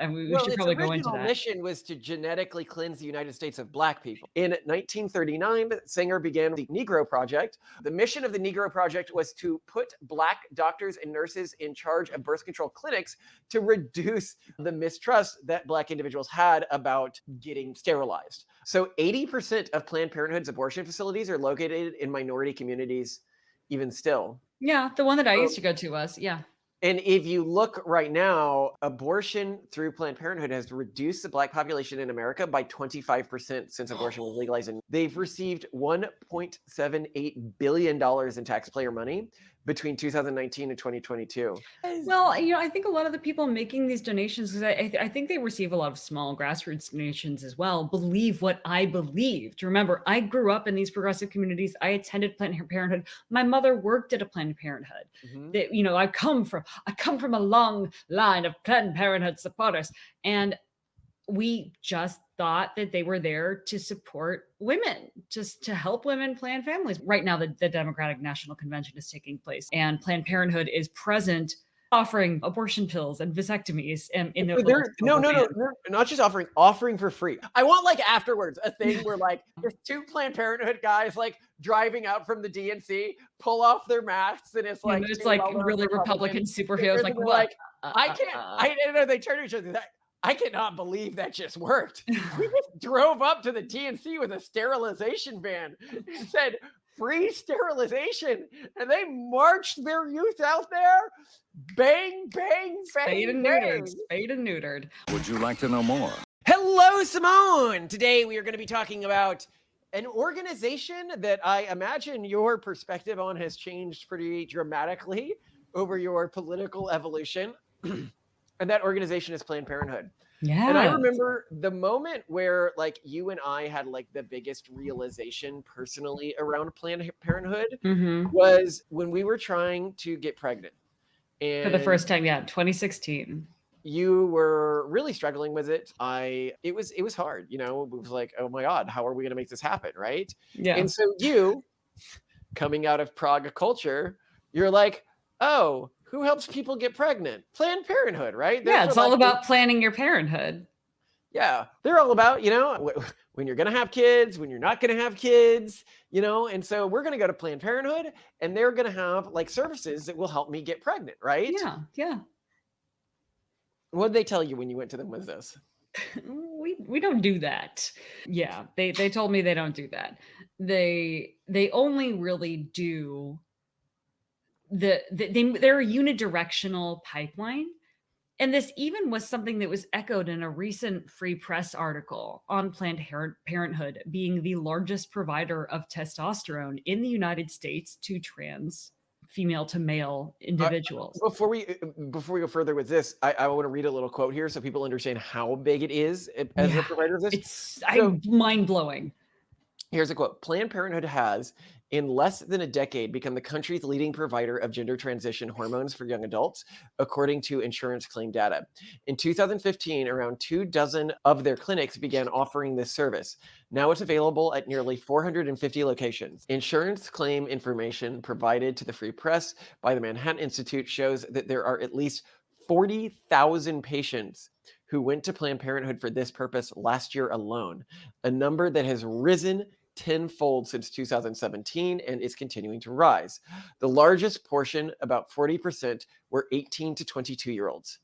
And we Well, should its probably go into original that. mission was to genetically cleanse the United States of Black people. In 1939, Sanger began the Negro Project. The mission of the Negro Project was to put Black doctors and nurses in charge of birth control clinics to reduce the mistrust that Black individuals had about getting sterilized. So 80% of Planned Parenthood's abortion facilities are located in minority communities, even still. Yeah, the one that I So used to go to was, yeah. and if you look right now, abortion through Planned Parenthood has reduced the Black population in America by 25% since abortion was legalized. And they've received $1.78 billion in taxpayer money between 2019 and 2022. Well, I think a lot of the people making these donations, because I think they receive a lot of small grassroots donations as well, believe what I believed. Remember, I grew up in these progressive communities. I attended Planned Parenthood. My mother worked at a Planned Parenthood. Mhm. That I come from a long line of Planned Parenthood supporters, and we just thought that they were there to support women, just to help women plan families. Right now, the Democratic National Convention is taking place, and Planned Parenthood is present offering abortion pills and vasectomies in their So little no, silver no, no, vans. they're not just offering for free. I want like afterwards a thing where like there's two Planned Parenthood guys like driving out from the DNC, pull off their masks, and it's And like it's two like well-known really Republican Republican superheroes figures, like, and they're what? like, I don't know, they turn to each other. Like, I cannot believe that just worked. We just drove up to the DNC with a sterilization van and said free sterilization, and they marched their youth out there. Bang, bang, Spayed bang, and neutered, bang. spayed and neutered. Would you like to know more? Hello, Simone. Today we are going to be talking about an organization that I imagine your perspective on has changed pretty dramatically over your political evolution. And that organization is Planned Parenthood. And I Yeah. remember the moment where like you and I had like the biggest realization personally around Planned Parenthood Hmm. was when we were trying to get pregnant. For the And first time, yeah, 2016. you were really struggling with it. It was hard, you know. It was like, oh my God, how are we going to make this happen, right? Yeah. And so you, coming out of Prague culture, you're like, oh, who helps people get pregnant? Planned Parenthood, right? They're Yeah, for it's all like, about planning your parenthood. yeah, they're all about, you know, when you're going to have kids, when you're not going to have kids, you know. And so we're going to go to Planned Parenthood, and they're going to have like services that will help me get pregnant, right? Yeah, yeah. What did they tell you when you went to them with this? We don't do that. Yeah, they told me they don't do that. They only really do they're a unidirectional pipeline. And this even was something that was echoed in a recent Free Press article on Parenthood being the largest provider of testosterone in the United States to trans female to male Uh, individuals. before we go further with this, I want to read a little quote here so people understand how big it is as a Yeah, provider of this. it's So I mind blowing. here's a quote: Planned Parenthood has, in less than a decade, become the country's leading provider of gender transition hormones for young adults, according to insurance claim data. In 2015, around 24 of their clinics began offering this service. Now it's available at nearly 450 locations. Insurance claim information provided to the Free Press by the Manhattan Institute shows that there are at least 40,000 patients who went to Planned Parenthood for this purpose last year alone, a number that has risen tenfold since 2017 and is continuing to rise. The largest portion, about 40%, were 18 to 22-year-olds.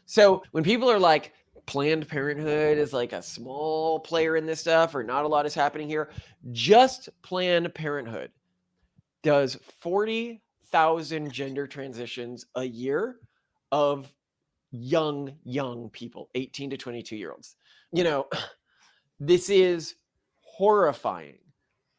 So when people are like, Planned Parenthood is like a small player in this stuff, or not a lot is happening here, just Planned Parenthood does 40,000 gender transitions a year of young people, 18 to 22-year-olds. You know, this is horrifying. Yeah.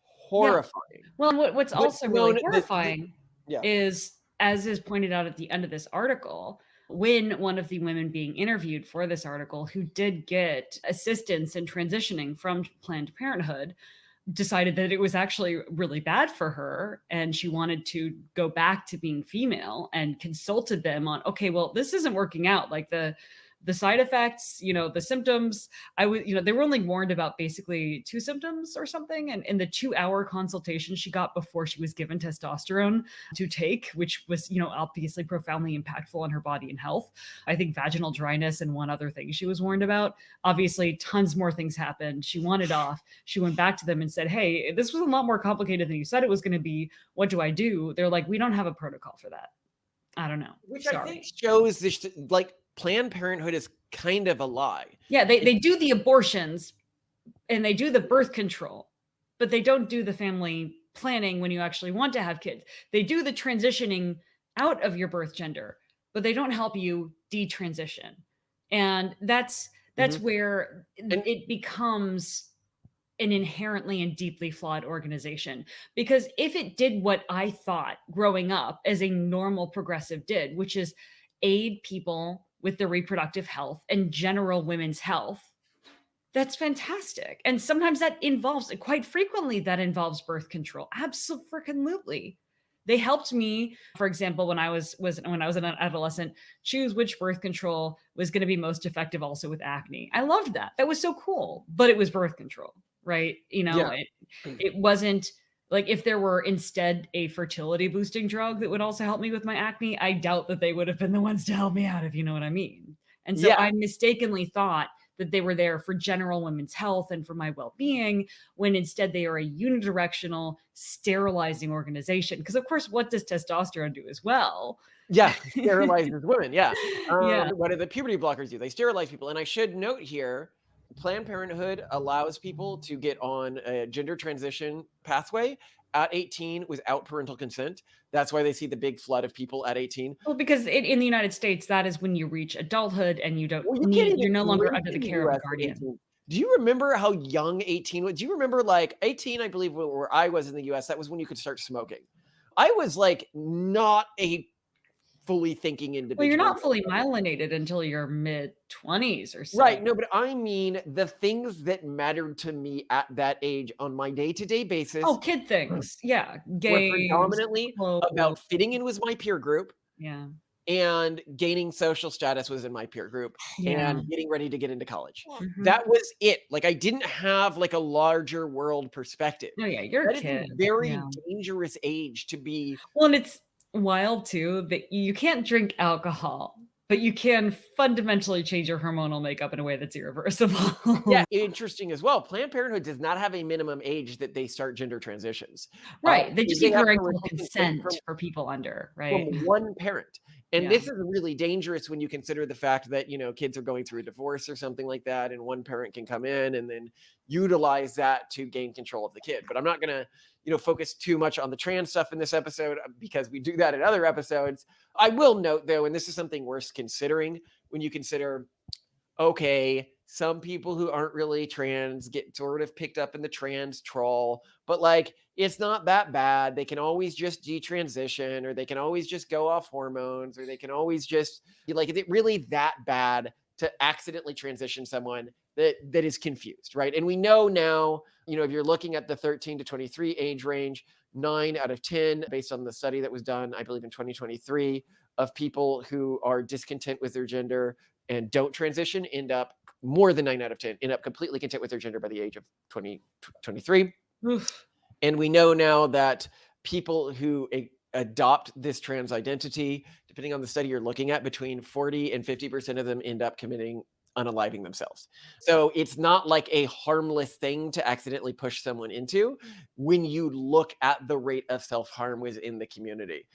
Horrifying. Well, what's But also really Simone, horrifying yeah. is, as is pointed out at the end of this article, when one of the women being interviewed for this article who did get assistance in transitioning from Planned Parenthood decided that it was actually really bad for her and she wanted to go back to being female, and consulted them on, okay, well, this isn't working out. Like The side effects, the symptoms, they were only warned about basically 2 symptoms or something. And in the 2-hour consultation she got before she was given testosterone to take, which was, obviously profoundly impactful on her body and health. I think vaginal dryness and one other thing she was warned about. Obviously, tons more things happened. She wanted off. She went back to them and said, "Hey, this was a lot more complicated than you said it was going to be. What do I do?" They're like, "We don't have a protocol for that." I don't know. Which I think Sorry. shows this, like, Planned Parenthood is kind of a lie. Yeah, they do the abortions and they do the birth control, but they don't do the family planning when you actually want to have kids. They do the transitioning out of your birth gender, but they don't help you detransition. And that's Mhm. where And it becomes an inherently and deeply flawed organization. Because if it did what I thought growing up as a normal progressive did, which is aid people with their reproductive health and general women's health, that's fantastic. And sometimes that involves, quite frequently, that involves birth control. Absolutely. They helped me, for example, when I was an adolescent, choose which birth control was going to be most effective also with acne. I loved that. That was so cool. But it was birth control, right? yeah. It wasn't like if there were instead a fertility boosting drug that would also help me with my acne, I doubt that they would have been the ones to help me out, if you know what I mean. And so Yeah. I mistakenly thought that they were there for general women's health and for my well-being, when instead they are a unidirectional sterilizing organization. Because of course, what does testosterone do as well? Yeah, sterilizes women, yeah. Yeah. What do the puberty blockers do? They sterilize people, and I should note here, Planned Parenthood allows people to get on a gender transition pathway at 18 without parental consent. That's why they see the big flood of people at 18. Well, because in the United States, that is when you reach adulthood and Well, you can't you're even no longer drink under the in the care of a US at guardian. 18. Do you remember how young 18 was? Do you remember, like, 18, I believe, where I was in the US, that was when you could start smoking. I was, like, not a fully thinking Well, you're individual not yet. fully myelinated until your mid-20s or Right, so. no, but I mean the things that mattered to me at that age on my day-to-day Oh, basis kid things. Yeah, were games, predominantly clothes. about fitting in with my peer group Yeah. and gaining social status within my peer group Yeah. and getting ready to get into college. Mhm. That was it. Like, I didn't have, like, a larger world perspective. Oh, yeah, you're a That is a kid. Yeah. very dangerous age to be. Well, and it's wild too that you can't drink alcohol, but you can fundamentally change your hormonal makeup in a way that's Yeah, irreversible. interesting as well. Planned Parenthood does not have a minimum age that they start gender transitions. Right, they just They need have parental parental consent consent for people under, from right? one parent. And Yeah. this is really dangerous when you consider the fact that, kids are going through a divorce or something like that, and one parent can come in and then utilize that to gain control of the kid. But I'm not going to, focus too much on the trans stuff in this episode because we do that in other episodes. I will note, though, and this is something worth considering when you consider, okay, some people who aren't really trans get sort of picked up in the trans troll, but, like, it's not that bad. They can always just detransition, or they can always just go off hormones, or they can always just, like, is it really that bad to accidentally transition someone that is confused, right? And we know now, if you're looking at the 13 to 23 age range, 9 out of 10, based on the study that was done, I believe in 2023, of people who are discontent with their gender and don't transition end up, more than 9 out of 10 end up completely content with their gender by the age of 23. Oof. And we know now that people who adopt this trans identity, depending on the study you're looking at, between 40 and 50% of them end up committing unaliving themselves. So it's not like a harmless thing to accidentally push someone into when you look at the rate of self-harm within the community.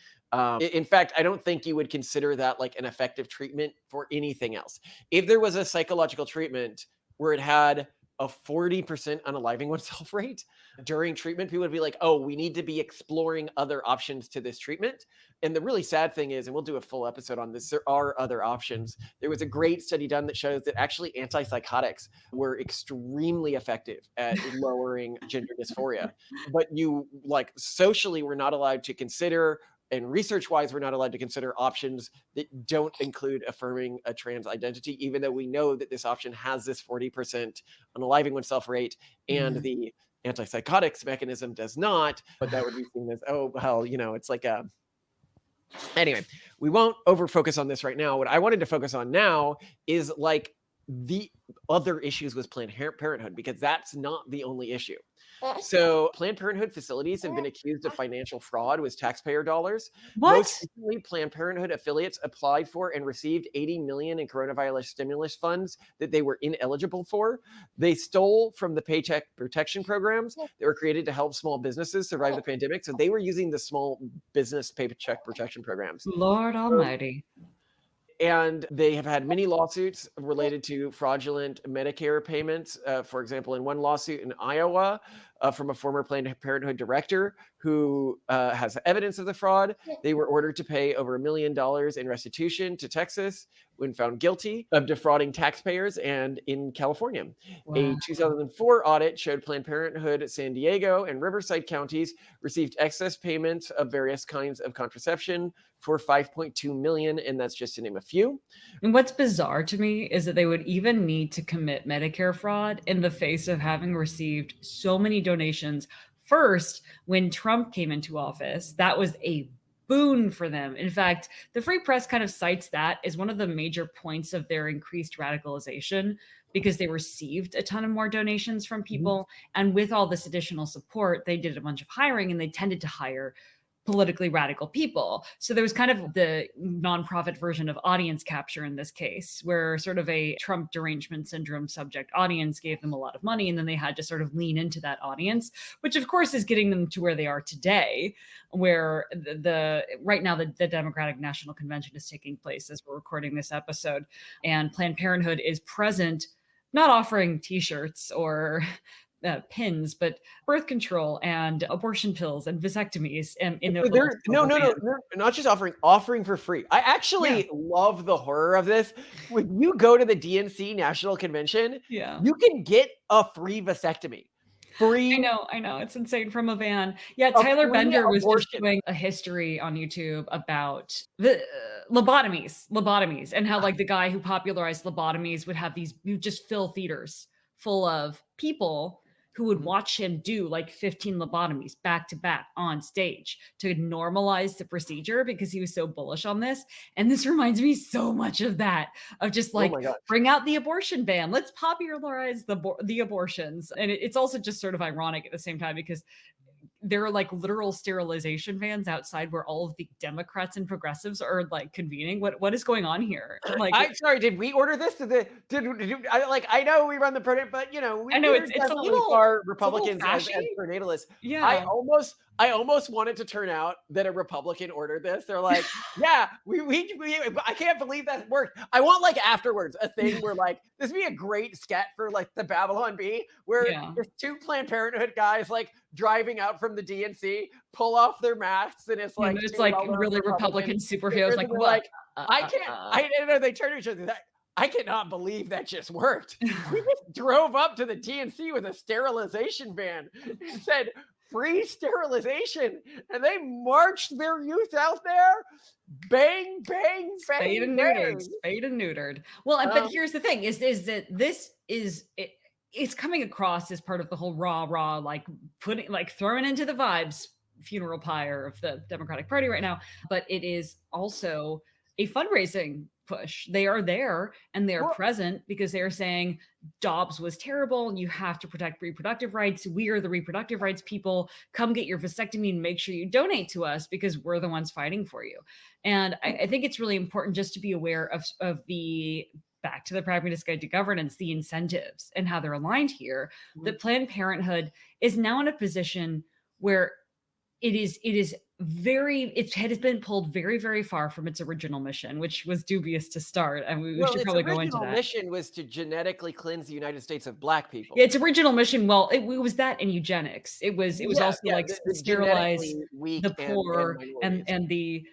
In fact, I don't think you would consider that like an effective treatment for anything else. If there was a psychological treatment where it had a 40% unaliving oneself rate during treatment, people would be like, oh, we need to be exploring other options to this treatment. And the really sad thing is, and we'll do a full episode on this, there are other options. There was a great study done that shows that actually antipsychotics were extremely effective at lowering gender dysphoria. But you, like, socially were not allowed to consider, and research wise, we're not allowed to consider options that don't include affirming a trans identity, even though we know that this option has this 40% unaliving oneself rate, and Mhm. the antipsychotics mechanism does not. But that would be seen as, oh, well, it's like a Anyway, we won't over focus on this right now. What I wanted to focus on now is like the other issues with Planned Parenthood, because that's not the only issue. So, Planned Parenthood facilities have been accused of financial fraud with taxpayer dollars. Most What? recently, Planned Parenthood affiliates applied for and received 80 million in coronavirus stimulus funds that they were ineligible for. They stole from the paycheck protection programs that were created to help small businesses survive the pandemic. So they were using the small business paycheck protection programs. Lord Um, almighty. and they have had many lawsuits related to fraudulent Medicare payments. For example, in one lawsuit in Iowa from a former Planned Parenthood director who has evidence of the fraud, they were ordered to pay over $1 million in restitution to Texas when found guilty of defrauding taxpayers. And in California, a Wow. 2004 audit showed Planned Parenthood San Diego and Riverside counties received excess payments of various kinds of contraception for 5.2 million, and that's just to name a few. And what's bizarre to me is that they would even need to commit Medicare fraud in the face of having received so many donations. First, when Trump came into office, that was a boon for them. In fact, the Free Press kind of cites that as one of the major points of their increased radicalization because they received a ton of more donations from Mhm. people. And with all this additional support, they did a bunch of hiring and they tended to hire politically radical people. So there was kind of the nonprofit version of audience capture in this case, where sort of a Trump derangement syndrome subject audience gave them a lot of money, and then they had to sort of lean into that audience, which of course is getting them to where they are today, where the right now the Democratic National Convention is taking place as we're recording this episode, and Planned Parenthood is present, not offering T-shirts or pins, but birth control and abortion pills and vasectomies in their little They're no, silver no, no, van. they're not just offering for free. I Yeah, actually love the horror of this. When you go to the DNC National Convention, yeah. you can get a free vasectomy, free I know, it's insane from a van. Yeah, a Tyler free Bender was just abortion. doing a history on YouTube about the lobotomies, and how, like, the guy who popularized lobotomies would have these you just fill theaters full of people who would Mhm. watch him do, like, 15 lobotomies back to back on stage to normalize the procedure because he was so bullish on this, and this reminds me so much of that, of just, Oh like, my god. bring out the abortion ban. Let's popularize the abortions. And it's also just sort of ironic at the same time because there are like literal sterilization vans outside where all of the Democrats and progressives are like convening. What is going on here? Like, I'm sorry, did we order this? I know we run the program, but, I know we're it's definitely far a little Republicans as fashy. pronatalists. I Yeah. almost I almost want it to turn out that a Republican ordered this. They're like, "Yeah, we I can't believe that worked." I want, like, afterwards, a thing where, like, this would be a great sketch for, like, the Babylon Bee, where Yeah. there's 2 Planned Parenthood guys, like, driving out from the DNC, pull off their masks, and it's, And like, it's 2 like well-known really Republican Republican superheroes figures, like, and they're what? like, Uh, I uh, can't. uh. I know they turn to each other. I cannot believe that just worked. We just drove up to the DNC with a sterilization van and said free sterilization, and they marched their youth out there, bang, bang, Spayed bang, and neutered, bang. spayed and neutered. Well, but Um, here's the thing is that this is it's coming across as part of the whole rah, like putting like throwing into the vibes funeral pyre of the Democratic Party right now, but it is also a fundraising push. They are there and they are well, present because they are saying Dobbs was terrible. You have to protect reproductive rights. We are the reproductive rights people. Come get your vasectomy and make sure you donate to us because we're the ones fighting for you. And I think it's really important just to be aware of the back to the pragmatist guide to governance, the incentives and how they're aligned here. That Planned Parenthood is now in a position where it is very it has been pulled very, very far from its original mission, which was dubious to start. And we well, should its probably go into original that. mission was to genetically cleanse the United States of black Yeah, people. its original mission, well, it was that and eugenics. It was Yeah, also yeah, like the sterilize genetically weak the and poor and minorities. and the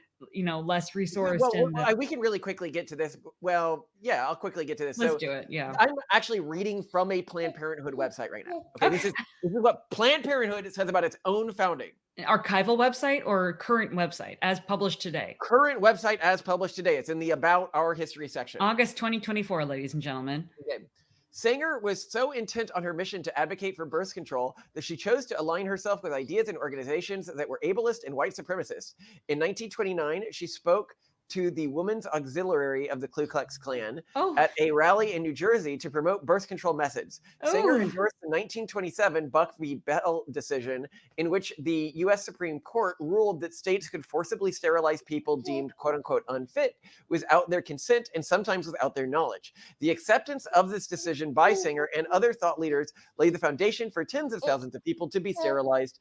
less resourced Well, and the we can really quickly get to this. Well, yeah, I'll quickly get to this. let's So, do it. Yeah. I'm actually reading from a Planned Parenthood website right now. Okay, Okay. this is what Planned Parenthood says about its own founding. Archival website or current website as published today? Current website as published today. It's in the About Our History section. August 2024, ladies and gentlemen. Okay. Sanger was so intent on her mission to advocate for birth control that she chose to align herself with ideas and organizations that were ableist and white supremacist. In 1929, she spoke to the Women's Auxiliary of the Ku Klux Klan Oh, at a rally in New Jersey to promote birth control methods. Sanger oh. endorsed the 1927 Buck v. Bell decision, in which the U.S. Supreme Court ruled that states could forcibly sterilize people deemed "quote unquote" unfit without their consent and sometimes without their knowledge. The acceptance of this decision by Sanger and other thought leaders laid the foundation for tens of thousands of people to be sterilized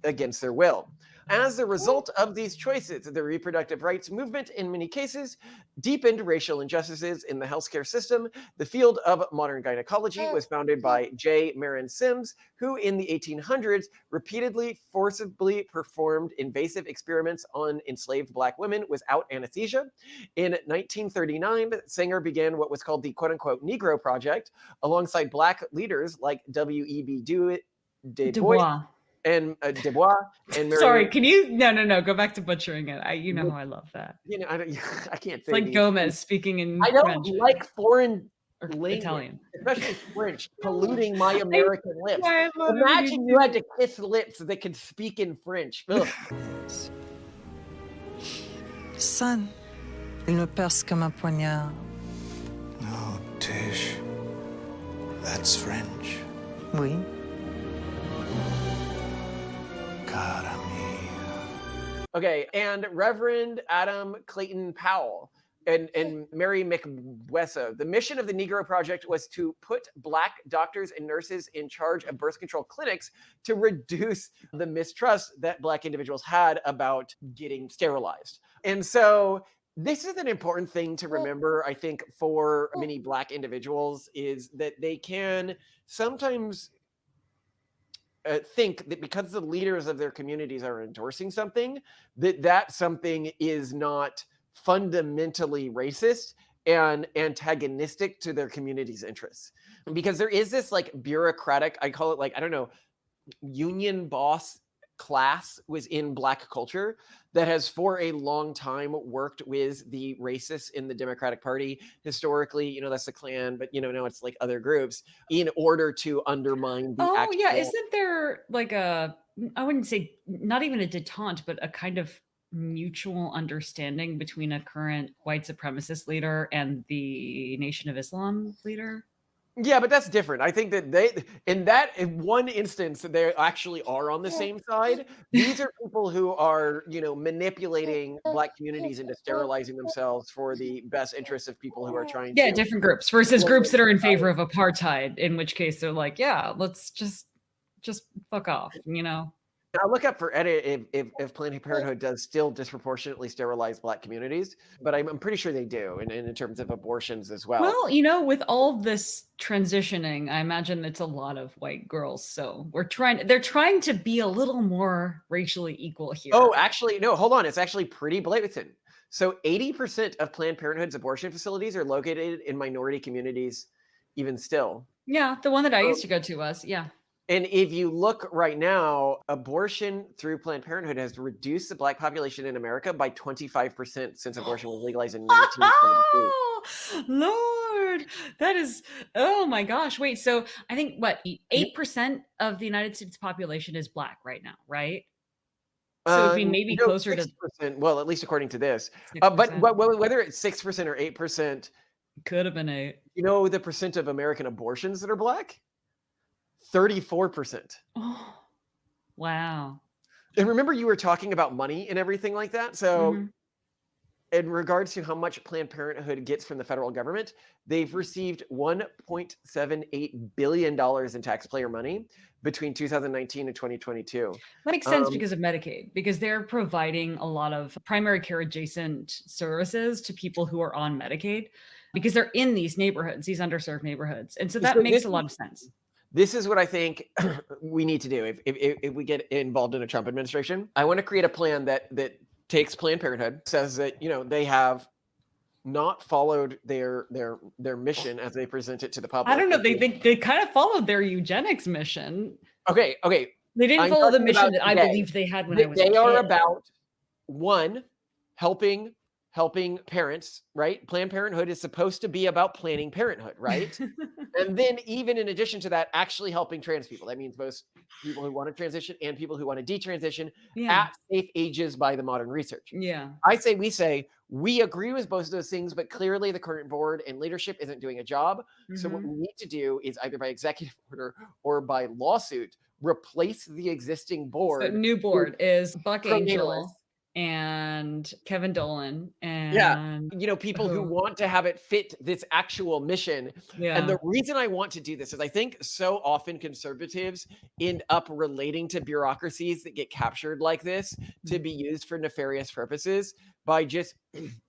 against their will. As a result of these choices, the reproductive rights movement, in many cases, deepened racial injustices in the healthcare system. The field of modern gynecology was founded by J. Marin Sims, who in the 1800s repeatedly forcibly performed invasive experiments on enslaved Black women without anesthesia. In 1939, Sanger began what was called the "quote unquote" Negro Project, alongside Black leaders like W.E.B. Du Bois Dubois. and Dubois and Sorry, Mary. can you? No, no, no. Go back to butchering it. You know how I love that. I don't, I can't It's say like these. Gomez speaking in I don't French like foreign or language, Italian. especially French, polluting my I American lips. why I love it when you Imagine do you had that. to kiss lips that could speak in French. Ugh. Son, il me perce comme un poignard. No, Tish. That's French. Oui. Cara mia. Okay, and Reverend Adam Clayton Powell and Mary McWesso. The mission of the Negro Project was to put Black doctors and nurses in charge of birth control clinics to reduce the mistrust that Black individuals had about getting sterilized. And so this is an important thing to remember, I think, for many Black individuals, is that they can sometimes think that because the leaders of their communities are endorsing something, that something is not fundamentally racist and antagonistic to their community's interests. Because there is this like bureaucratic, I call it like, I don't know, union boss class within Black culture that has for a long time worked with the racists in the Democratic Party. Historically, that's the Klan, but now it's like other groups, in order to undermine the Oh yeah, actual. isn't there like I wouldn't say not even a detente, but a kind of mutual understanding between a current white supremacist leader and the Nation of Islam leader? Yeah, but that's different. I think that in one instance, they actually are on the same side. These are people who are, manipulating Black communities into sterilizing themselves for the best interests of people who are trying Yeah, to. different groups versus groups that are in favor of apartheid, in which case they're like, yeah, let's just fuck off, I'll look up for edit if Planned Parenthood does still disproportionately sterilize Black communities, but I'm pretty sure they do, and in terms of abortions as well. Well, with all this transitioning, I imagine it's a lot of white girls. So they're trying to be a little more racially equal here. Oh, actually, no, hold on. It's actually pretty blatant. So 80% of Planned Parenthood's abortion facilities are located in minority communities, even still. Yeah, the one that I used to go to was, yeah. And if you look right now, abortion through Planned Parenthood has reduced the Black population in America by 25% since abortion was legalized in 1972. Oh, Lord, that is, oh my gosh. Wait, so I think what, 8% of the United States population is Black right now, right? So it'd be maybe No, closer to 6%. Well, at least according to this. 6%. But whether it's 6% or 8%, Could have been 8. you know the percent of American abortions that are Black? 34%. Oh, wow. And remember, you were talking about money and everything like that. So, in regards to how much Planned Parenthood gets from the federal government, they've received $1.78 billion in taxpayer money between 2019 and 2022. That makes sense because of Medicaid, because they're providing a lot of primary care adjacent services to people who are on Medicaid because they're in these neighborhoods, these underserved neighborhoods. And so that makes a lot of sense. This is what I think we need to do if we get involved in a Trump administration. I want to create a plan that takes Planned Parenthood, says that they have not followed their mission as they present it to the public. I don't know. They kind of followed their eugenics mission. Okay. They didn't follow the mission that I believed they had when I was a kid. They are about, one, helping parents, right? Planned Parenthood is supposed to be about planning parenthood, right? And then even in addition to that, actually helping trans people. That means both people who want to transition and people who want to detransition Yeah. at safe ages by the modern research. Yeah. We agree with both of those things, but clearly the current board and leadership isn't doing a job. So what Mhm. we need to do is either by executive order or by lawsuit, replace the existing So board new with board is Buck pronatalists. Angel and Kevin Dolan Yeah, and people who who? want to have it fit this actual mission. And Yeah. the reason I want to do this is I think so often conservatives end up relating to bureaucracies that get captured like this to be used for nefarious purposes by just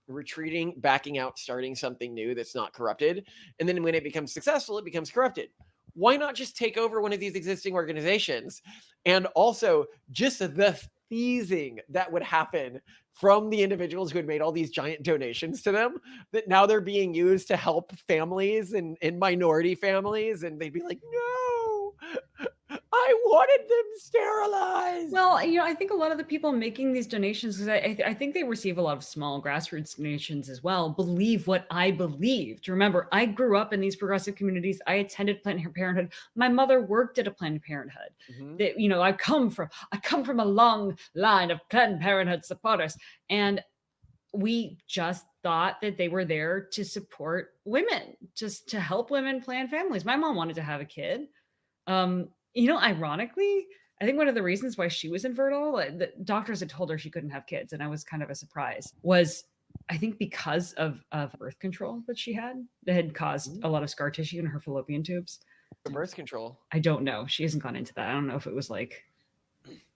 retreating, backing out, starting something new that's not corrupted. And then when it becomes successful, it becomes corrupted. Why not just take over one of these existing organizations? And also just the teasing that would happen from the individuals who had made all these giant donations to them, that now they're being used to help families and minority families. And they'd be like, no, I wanted them sterilized. Well, I think a lot of the people making these donations, because I think they receive a lot of small grassroots donations as well, believe what I believed. Remember, I grew up in these progressive communities. I attended Planned Parenthood. My mother worked at a Planned Parenthood. Mhm. That I come from a long line of Planned Parenthood supporters, and we just thought that they were there to support women, just to help women plan families. My mom wanted to have a kid. Ironically, I think one of the reasons why she was infertile, the doctors had told her she couldn't have kids, and I was kind of a surprise, was I think because of birth control that she had that had caused a lot of scar tissue in her fallopian tubes. The birth control. I don't know. She hasn't gone into that. I don't know if it was like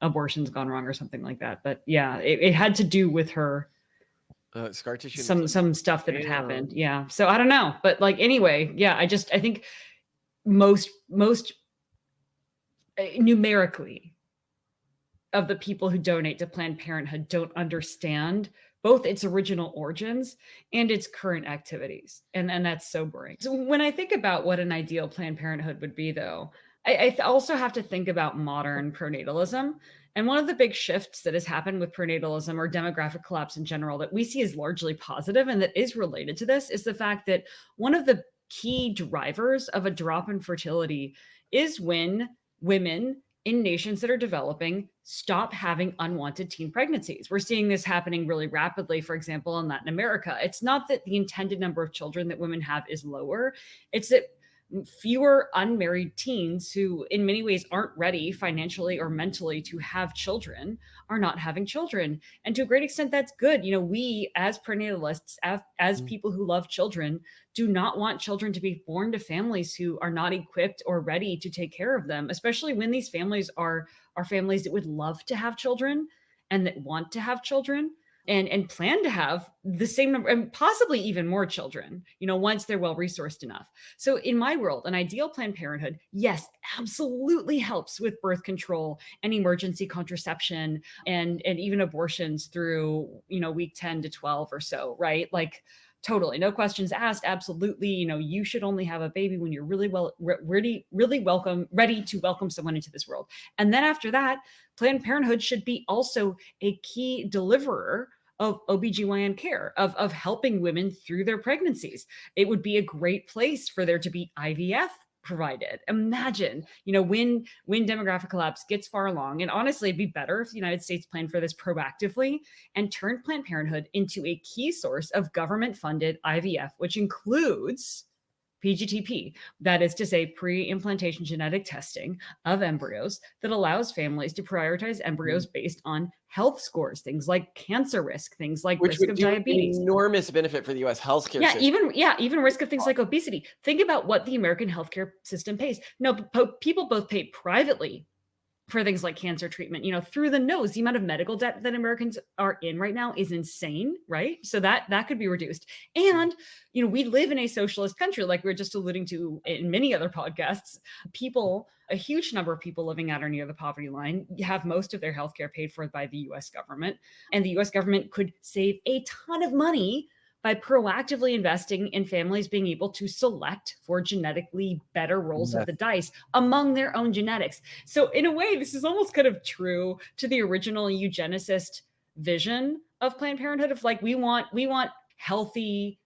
abortion's gone wrong or something like that. But yeah, it had to do with her Scar tissue. some stuff that had Damn. happened. Yeah. So I don't know. But anyway, yeah, I think most numerically of the people who donate to Planned Parenthood don't understand both its original origins and its current activities. And that's sobering. So when I think about what an ideal Planned Parenthood would be, though, I also have to think about modern pronatalism. And one of the big shifts that has happened with pronatalism or demographic collapse in general that we see as largely positive and that is related to this is the fact that one of the key drivers of a drop in fertility is when women in nations that are developing stop having unwanted teen pregnancies. We're seeing this happening really rapidly, for example, in Latin America. It's not that the intended number of children that women have is lower, it's that fewer unmarried teens who in many ways aren't ready financially or mentally to have children are not having children. And to a great extent, that's good. We as prenatalists, as people who love children, do not want children to be born to families who are not equipped or ready to take care of them, especially when these families are families that would love to have children and that want to have children and plan to have the same number and possibly even more children, once they're well resourced enough. So in my world, an ideal Planned Parenthood, yes, absolutely helps with birth control and emergency contraception and even abortions through, week 10 to 12 or so, right? Like totally, no questions asked. Absolutely, you should only have a baby when you're really ready to welcome someone into this world. And then after that, Planned Parenthood should be also a key deliverer of OBGYN care, of helping women through their pregnancies. It would be a great place for there to be IVF provided. Imagine, when demographic collapse gets far along, and honestly, it'd be better if the United States planned for this proactively and turned Planned Parenthood into a key source of government-funded IVF, which includes PGTP, that is to say pre-implantation genetic testing of embryos that allows families to prioritize embryos based on health scores, things like cancer risk, things like Which risk would of do diabetes. enormous benefit for the U.S. healthcare system. Even risk of things like obesity. Think about what the American healthcare system pays. No, people both pay privately for things like cancer treatment, through the nose. The amount of medical debt that Americans are in right now is insane, right? So that could be reduced. And, we live in a socialist country, like we were just alluding to in many other podcasts. A huge number of people living at or near the poverty line have most of their healthcare paid for by the US government. And the US government could save a ton of money by proactively investing in families being able to select for genetically better rolls of the dice among their own genetics. So in a way, this is almost kind of true to the original eugenicist vision of Planned Parenthood of like, we want healthy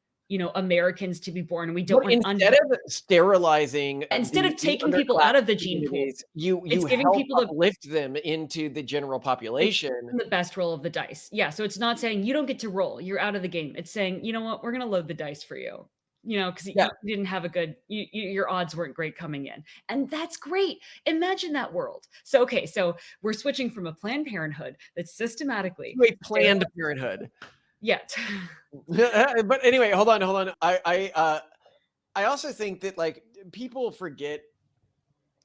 Americans to be born, and we don't But want instead of sterilizing instead of the taking people underclass out of the gene pool, communities, you it's giving help people uplift them into the general population. the best roll of the dice. Yeah, so it's not saying you don't get to roll, you're out of the game. It's saying, you know what, we're gonna load the dice for you. Because Yeah. you didn't have a good, your odds weren't great coming in, and that's great. Imagine that world. So okay, so we're switching from a Planned Parenthood that's systematically To a Planned Parenthood. yeah. But anyway, hold on. I also think that like people forget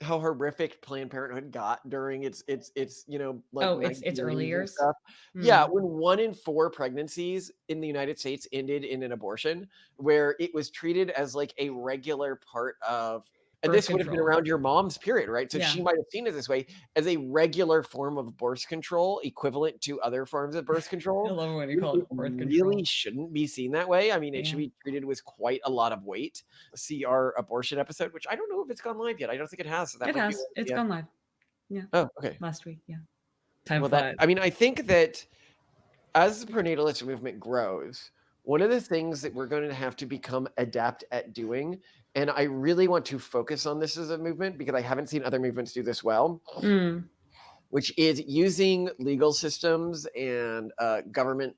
how horrific Planned Parenthood got during its like It's 1980s early and years. stuff. Yeah, when 1 in 4 pregnancies in the United States ended in an abortion, where it was treated as like a regular part of, and Birth this would have been control. around your mom's period, right? So Yeah. she might have seen it this way as a regular form of birth control, equivalent to other forms of birth I control. love it when you call it birth Really control. shouldn't be seen that way. I mean, it should Yeah. be treated with quite a lot of weight. See our abortion episode, which I don't know if it's gone live yet. I don't think it has. So that It might be has. It's yeah. gone live. Yeah. Oh, okay. Last week. Yeah. Time Well, flies. I mean, I think that as the pronatalist movement grows, one of the things that we're going to have to become adept at doing, and I really want to focus on this as a movement because I haven't seen other movements do this well, which is using legal systems and government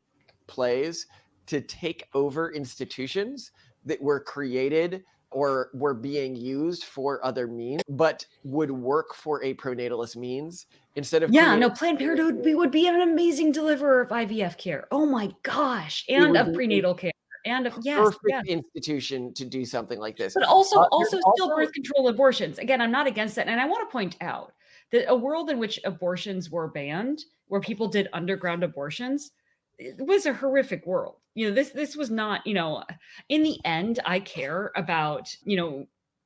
plays to take over institutions that were created or were being used for other means, but would work for a pronatalist means instead of Yeah, no, creating Planned Parenthood would be an amazing deliverer of IVF care. Oh my gosh. It And would of be a prenatal care. And of yes, perfect institution to do something like this. But also There's still birth control abortions. Again, I'm not against that. And I want to point out that a world in which abortions were banned, where people did underground abortions, it was a horrific world. This was not, in the end, I care about,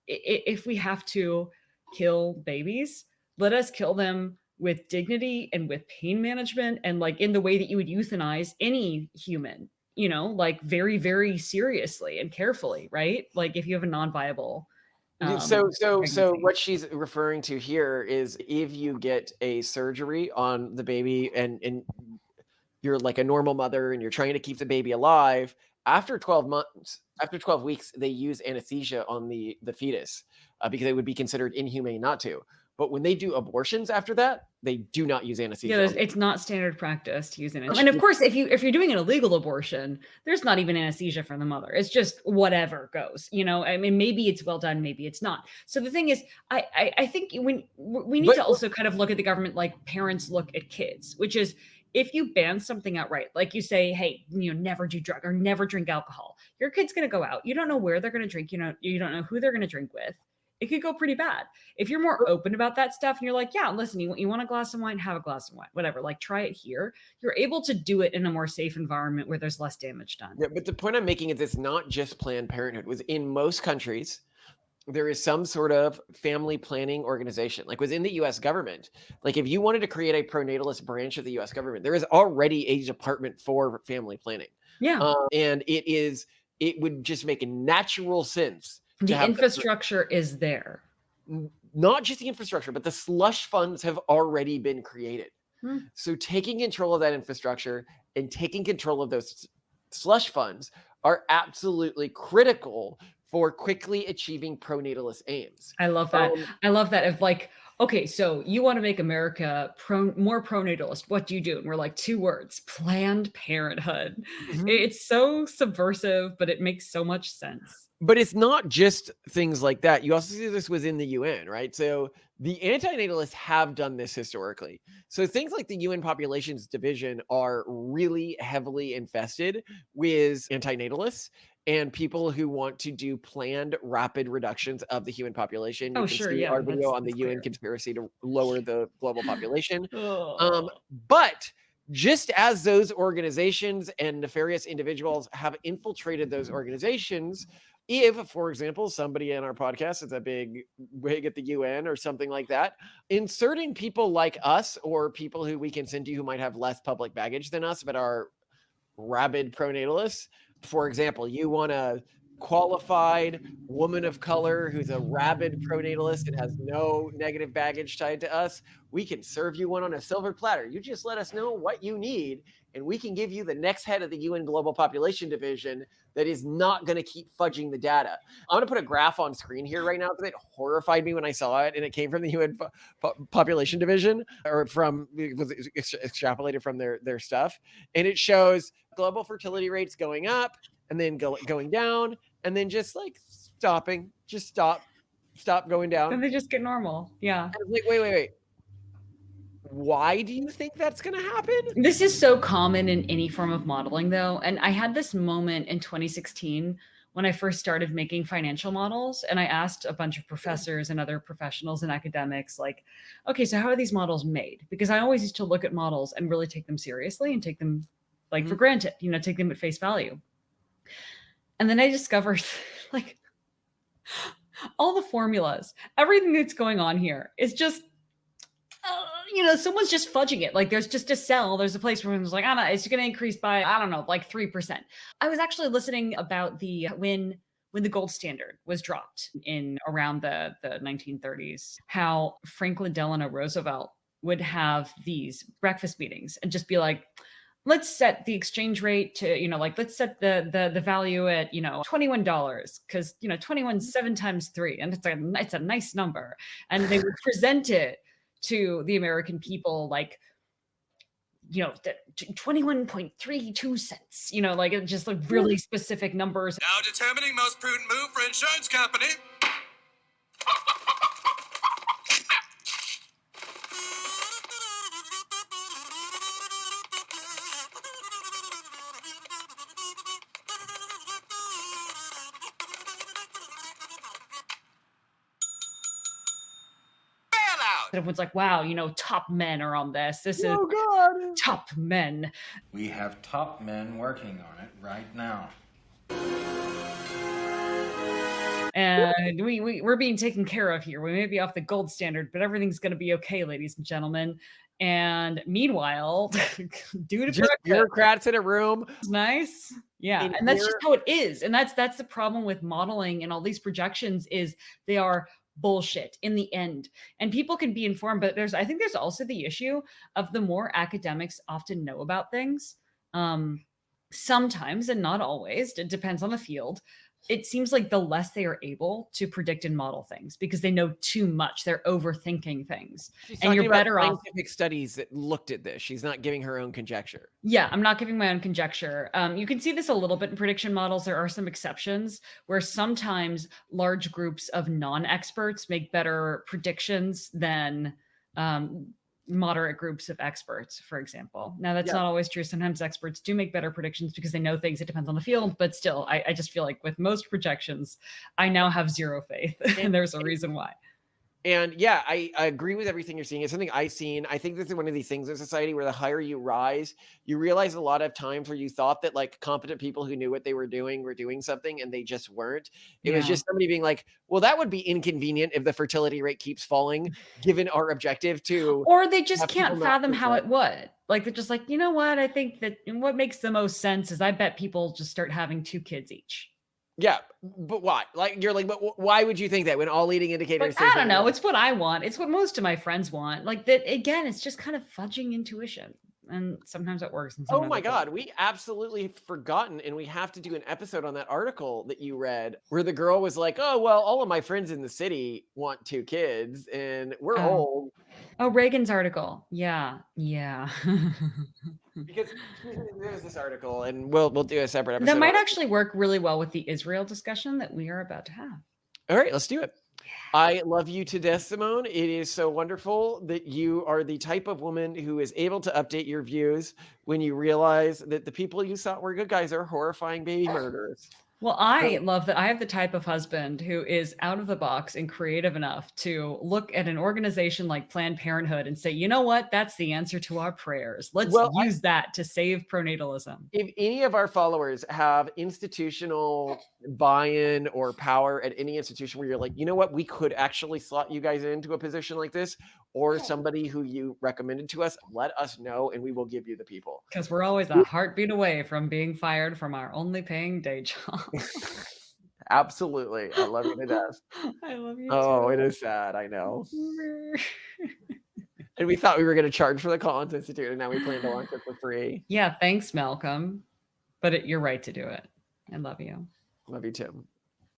if we have to kill babies, let us kill them with dignity and with pain management and like in the way that you would euthanize any human, like very, very seriously and carefully, right? Like if you have a non-viable So pregnancy. what she's referring to here is if you get a surgery on the baby and you're like a normal mother and you're trying to keep the baby alive, after 12 weeks, they use anesthesia on the fetus because it would be considered inhumane not to. But when they do abortions after that, they do not use anesthesia. Yeah, it's not standard practice to use anesthesia. And of course, if you're doing an illegal abortion, there's not even anesthesia for the mother. It's just whatever goes. I mean, maybe it's well done, maybe it's not. So the thing is, I think when we need to also kind of look at the government like parents look at kids, which is if you ban something outright, like you say, hey, never do drug or never drink alcohol, your kid's going to go out. You don't know where they're going to drink. You don't know who they're going to drink with. It could go pretty bad. If you're more open about that stuff and you're like, yeah, listen, you want a glass of wine, have a glass of wine, whatever, like try it here. You're able to do it in a more safe environment where there's less damage done. Yeah, but the point I'm making is it's not just Planned Parenthood. Was in most countries, there is some sort of family planning organization, like within the US government. Like if you wanted to create a pronatalist branch of the US government, there is already a department for family planning. Yeah. And it would just make natural sense. The infrastructure is there. Not just the infrastructure, but the slush funds have already been created. So taking control of that infrastructure and taking control of those slush funds are absolutely critical for quickly achieving pronatalist aims. I love that. I love that. If like, okay, so you want to make America more pronatalist. What do you do? And we're like 2 words: Planned Parenthood. It's so subversive, but it makes so much sense. But it's not just things like that. You also see this within the UN, right? So the antinatalists have done this historically. So things like the UN Populations Division are really heavily infested with antinatalists and people who want to do planned rapid reductions of the human population. You can sure, see yeah, our video on the that's UN clear. conspiracy to lower the global population. Oh. But just as those organizations and nefarious individuals have infiltrated those organizations, if, for example, somebody in our podcast is a big wig at the UN or something like that, inserting people like us or people who we can send to who might have less public baggage than us but are rabid pronatalists. For example, you want a qualified woman of color who's a rabid pronatalist and has no negative baggage tied to us. We can serve you one on a silver platter. You just let us know what you need, and we can give you the next head of the UN Global Population Division that is not going to keep fudging the data. I'm going to put a graph on screen here right now because it horrified me when I saw it, and it came from the UN Population Division, or it was extrapolated from their stuff, and it shows global fertility rates going up and then going down, and then just like stopping, just stop going down. Then they just get normal. Yeah. And like, wait. Why do you think that's going to happen? This is so common in any form of modeling, though. And I had this moment in 2016 when I first started making financial models. And I asked a bunch of professors and other professionals and academics, like, okay, so how are these models made? Because I always used to look at models and really take them seriously and take them like for granted, take them at face value. And then I discovered like all the formulas, everything that's going on here is just, someone's just fudging it. Like there's just a cell, there's a place where it's like, I don't know, it's going to increase by, I don't know, like 3%. I was actually listening about when the gold standard was dropped in around the 1930s, how Franklin Delano Roosevelt would have these breakfast meetings and just be like, let's set the exchange rate to, let's set the value at, $21, because, 21 is 7 times 3, and it's a nice number. And they would present it to the American people like, 21.32 cents, just like really specific numbers. Now determining most prudent move for insurance company. Everyone's like, wow, top men are on this. This is top men. We have top men working on it right now. And we're being taken care of here. We may be off the gold standard, but everything's going to be okay, ladies and gentlemen. And meanwhile, due to just bureaucrats in a room. Nice. Yeah. And that's just how it is. And that's the problem with modeling and all these projections is they are bullshit in the end. And people can be informed, but I think there's also the issue of the more academics often know about things, sometimes and not always, it depends on the field. It seems like the less they are able to predict and model things because they know too much. They're overthinking things. And you're better off. Scientific studies that looked at this. She's not giving her own conjecture. Yeah, I'm not giving my own conjecture. You can see this a little bit in prediction models. There are some exceptions where sometimes large groups of non-experts make better predictions than moderate groups of experts, for example. Now, that's not always true. Sometimes experts do make better predictions because they know things. It depends on the field. But still, I just feel like with most projections, I now have zero faith. And there's a reason why. And yeah, I agree with everything you're seeing. It's something I've seen. I think this is one of these things in society where the higher you rise, you realize a lot of times where you thought that like competent people who knew what they were doing something and they just weren't. It was just somebody being like, well, that would be inconvenient if the fertility rate keeps falling, given our objective to. Or they just can't fathom how it would. Like they're just like, you know what? I think that what makes the most sense is I bet people just start having 2 kids each. Yeah, but why? Like you're like, but why would you think that when all leading indicators? I don't know. It's what I want. It's what most of my friends want. Like that again. It's just kind of fudging intuition, and sometimes it works. And oh my God, we absolutely have forgotten, and we have to do an episode on that article that you read, where the girl was like, "Oh well, all of my friends in the city want 2 kids, and we're old." Oh, Reagan's article. Yeah. Because there's this article, and we'll do a separate episode. That might actually work really well with the Israel discussion that we are about to have. All right, let's do it. I love you to death, Simone. It is so wonderful that you are the type of woman who is able to update your views when you realize that the people you thought were good guys are horrifying baby murderers. Well, I love that I have the type of husband who is out of the box and creative enough to look at an organization like Planned Parenthood and say, you know what? That's the answer to our prayers. Let's use that to save pronatalism. If any of our followers have institutional buy-in or power at any institution where you're like, you know what? We could actually slot you guys into a position like this, or somebody who you recommended to us, let us know and we will give you the people. Because we're always a heartbeat away from being fired from our only paying day job. Absolutely. I love you to death. I love you too. It is sad. I know. And we thought we were going to charge for the Collins Institute, and now we plan to launch it for free. Yeah, thanks, Malcolm. But you're right to do it. I love you. Love you too.